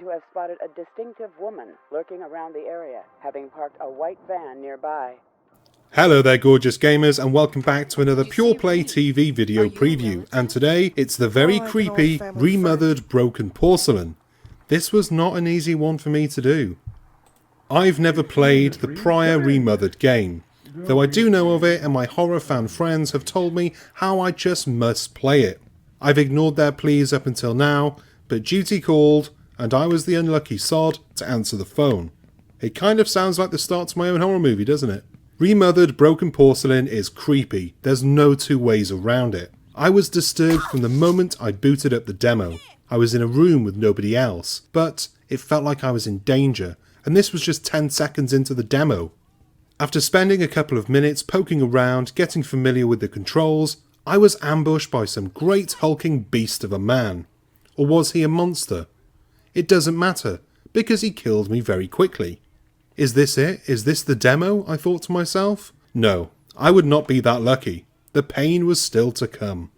to have spotted a distinctive woman lurking around the area, having parked a white van nearby. Hello there gorgeous gamers, and welcome back to another Pure Play TV video preview, and today it's the very creepy Remothered Broken Porcelain. This was not an easy one for me to do. I've never played the prior Remothered game, though I do know of it and my horror fan friends have told me how I just must play it. I've ignored their pleas up until now, but duty called and I was the unlucky sod to answer the phone. It kind of sounds like the start to my own horror movie, doesn't it? Remothered Broken Porcelain is creepy, there's no two ways around it. I was disturbed from the moment I booted up the demo. I was in a room with nobody else, but it felt like I was in danger, and this was just 10 seconds into the demo. After spending a couple of minutes poking around, getting familiar with the controls, I was ambushed by some great hulking beast of a man. Or was he a monster? It doesn't matter, because he killed me very quickly. Is this it? Is this the demo? I thought to myself. No, I would not be that lucky. The pain was still to come.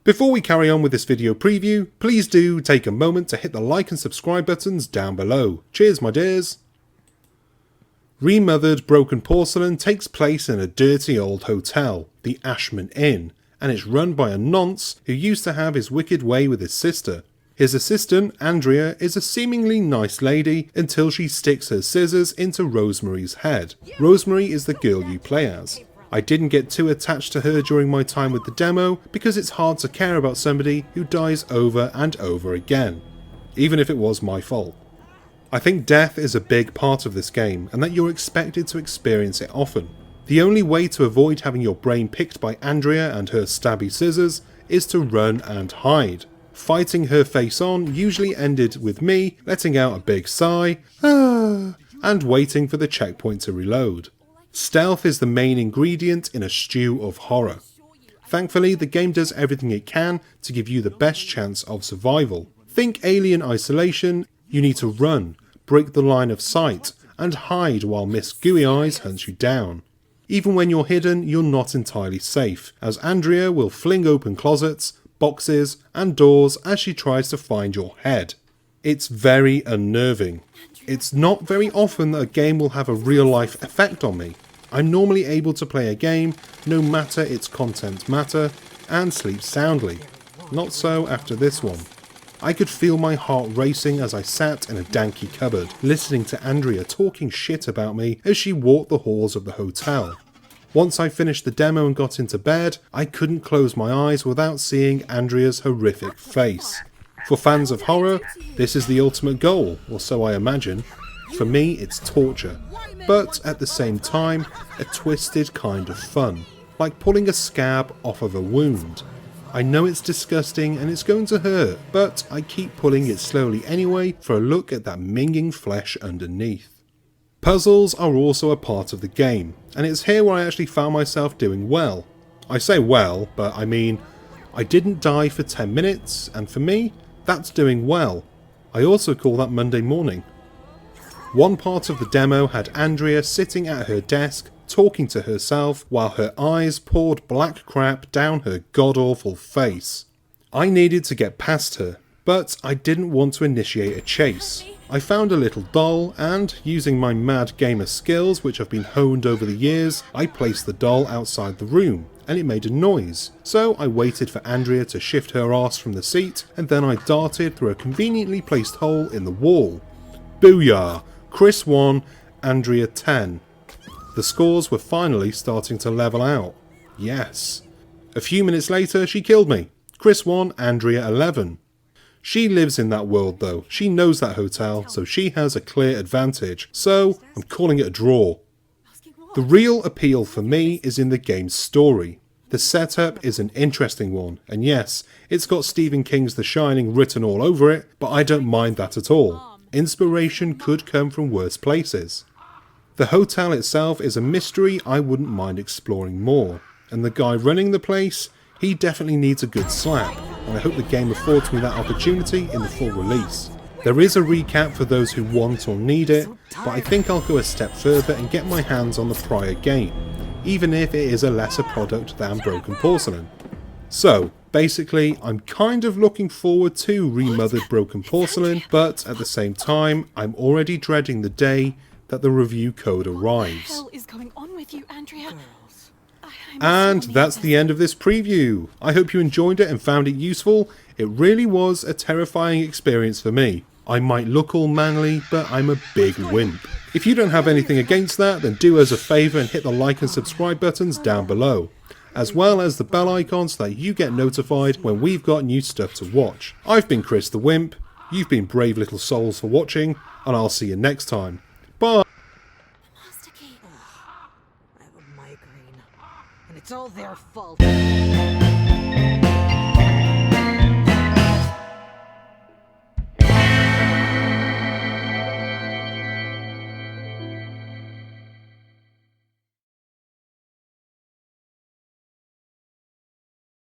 Before we carry on with this video preview, please do take a moment to hit the like and subscribe buttons down below. Cheers my dears! Remothered Broken Porcelain takes place in a dirty old hotel, the Ashman Inn, and it's run by a nonce who used to have his wicked way with his sister. His assistant, Andrea, is a seemingly nice lady until she sticks her scissors into Rosemary's head. Rosemary is the girl you play as. I didn't get too attached to her during my time with the demo because it's hard to care about somebody who dies over and over again, even if it was my fault. I think death is a big part of this game and that you're expected to experience it often. The only way to avoid having your brain picked by Andrea and her stabby scissors is to run and hide. Fighting her face on usually ended with me letting out a big sigh, and waiting for the checkpoint to reload. Stealth is the main ingredient in a stew of horror. Thankfully, the game does everything it can to give you the best chance of survival. Think Alien Isolation, you need to run, break the line of sight, and hide while Miss Gooey Eyes hunts you down. Even when you're hidden, you're not entirely safe, as Andrea will fling open closets, boxes and doors as she tries to find your head. It's very unnerving. It's not very often that a game will have a real life effect on me. I'm normally able to play a game no matter its content matter and sleep soundly. Not so after this one. I could feel my heart racing as I sat in a danky cupboard, listening to Andrea talking shit about me as she walked the halls of the hotel. Once I finished the demo and got into bed, I couldn't close my eyes without seeing Andrea's horrific face. For fans of horror, this is the ultimate goal, or so I imagine. For me, it's torture, but at the same time, a twisted kind of fun, like pulling a scab off of a wound. I know it's disgusting and it's going to hurt, but I keep pulling it slowly anyway for a look at that minging flesh underneath. Puzzles are also a part of the game, and it's here where I actually found myself doing well. I say well, but I mean, I didn't die for 10 minutes, and for me, that's doing well. I also call that Monday morning. One part of the demo had Andrea sitting at her desk, talking to herself, while her eyes poured black crap down her god-awful face. I needed to get past her, but I didn't want to initiate a chase. I found a little doll and, using my mad gamer skills which have been honed over the years, I placed the doll outside the room and it made a noise. So I waited for Andrea to shift her arse from the seat and then I darted through a conveniently placed hole in the wall. Booyah! Chris 1, Andrea 10. The scores were finally starting to level out. Yes. A few minutes later she killed me. Chris 1, Andrea 11. She lives in that world though, she knows that hotel, so she has a clear advantage, so I'm calling it a draw. The real appeal for me is in the game's story. The setup is an interesting one, and yes, it's got Stephen King's The Shining written all over it, but I don't mind that at all. Inspiration could come from worse places. The hotel itself is a mystery I wouldn't mind exploring more, and the guy running the place, he definitely needs a good slap, and I hope the game affords me that opportunity in the full release. There is a recap for those who want or need it, but I think I'll go a step further and get my hands on the prior game, even if it is a lesser product than Broken Porcelain. So, Basically, I'm kind of looking forward to Remothered Broken Porcelain, but at the same time, I'm already dreading the day that the review code arrives. What the hell is going on with you, Andrea? And that's the end of this preview. I hope you enjoyed it and found it useful. It really was a terrifying experience for me. I might look all manly, but I'm a big wimp. If you don't have anything against that, then do us a favour and hit the like and subscribe buttons down below, as well as the bell icon so that you get notified when we've got new stuff to watch. I've been Chris the Wimp, you've been brave little souls for watching, and I'll see you next time. Bye! Master key. I have a migraine, and it's all their fault.